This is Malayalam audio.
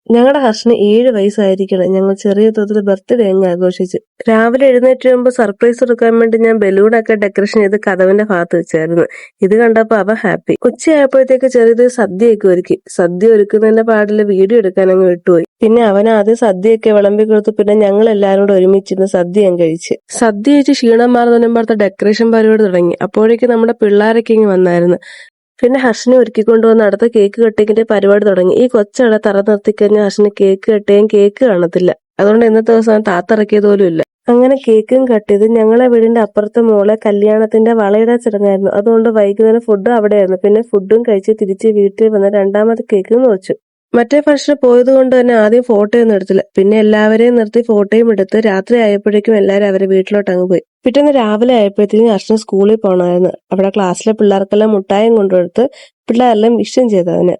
ഞങ്ങളുടെ ഹർഷന് 7 വയസ്സായിരിക്കണം. ഞങ്ങൾ ചെറിയ തോതിൽ ബർത്ത്ഡേ അങ്ങ് ആഘോഷിച്ചു. രാവിലെ എഴുന്നേറ്റ് വരുമ്പോൾ സർപ്രൈസ് കൊടുക്കാൻ വേണ്ടി ഞാൻ ബലൂണൊക്കെ ഡെക്കറേഷൻ ചെയ്ത് കതവിന്റെ ഭാഗത്ത് വെച്ചായിരുന്നു. ഇത് കണ്ടപ്പോ അവ ഹാപ്പി. ഉച്ചയായപ്പോഴത്തേക്ക് ചെറിയൊരു സദ്യയൊക്കെ ഒരുക്കി. സദ്യ ഒരുക്കുന്നതിന്റെ പാടില് വീഡിയോ എടുക്കാൻ അങ്ങ് വിട്ടുപോയി. പിന്നെ അവൻ ആദ്യം സദ്യയൊക്കെ വിളമ്പി കൊടുത്തു. പിന്നെ ഞങ്ങൾ എല്ലാവരും കൂടെ ഒരുമിച്ചിരുന്ന് സദ്യ ഞാൻ കഴിച്ച്. സദ്യ കഴിച്ച് ക്ഷീണം മാറുന്നതിനും പാർത്ത ഡെക്കറേഷൻ പരിപാടി തുടങ്ങി. അപ്പോഴേക്കും നമ്മുടെ പിള്ളേരൊക്കെ ഇങ്ങ് വന്നായിരുന്നു. പിന്നെ ഹർഷനെ ഒരുക്കിക്കൊണ്ടുവന്ന് അടുത്ത കേക്ക് കട്ടിങ്ങിന്റെ പരിപാടി തുടങ്ങി. ഈ കൊച്ചവിടെ തറ നിർത്തിക്കഴിഞ്ഞാൽ ഹർഷന് കേക്ക് കട്ടിയാൻ കേക്ക് കാണത്തില്ല. അതുകൊണ്ട് ഇന്നത്തെ ദിവസം താത്തിറക്കിയത് പോലും ഇല്ല. അങ്ങനെ കേക്കും കട്ട് ചെയ്ത് ഞങ്ങളെ വീടിന്റെ അപ്പുറത്തെ മോളെ കല്യാണത്തിന്റെ വളയിടാൻ ചടങ്ങായിരുന്നു. അതുകൊണ്ട് വൈകുന്നേരം ഫുഡ് അവിടെയായിരുന്നു. പിന്നെ ഫുഡും കഴിച്ച് തിരിച്ച് വീട്ടിൽ വന്ന് രണ്ടാമത്തെ കേക്ക് മുറിച്ചു. മറ്റേ ഫംഗ്ഷന് പോയത് കൊണ്ട് തന്നെ ആദ്യം ഫോട്ടോയൊന്നും എടുത്തില്ല. പിന്നെ എല്ലാവരെയും നിർത്തി ഫോട്ടോയും എടുത്ത് രാത്രി ആയപ്പോഴേക്കും എല്ലാവരും അവരെ വീട്ടിലോട്ട് അങ്ങ് പോയി. പിറ്റേന്ന് രാവിലെ ആയപ്പോഴത്തേക്കും ഹർഷൻ സ്കൂളിൽ പോകണമായിരുന്നു. അവിടെ ക്ലാസ്സിലെ പിള്ളേർക്കെല്ലാം മുട്ടായും കൊണ്ടുകൊടുത്ത് പിള്ളേരെല്ലാം വിഷയം ചെയ്തതിന്.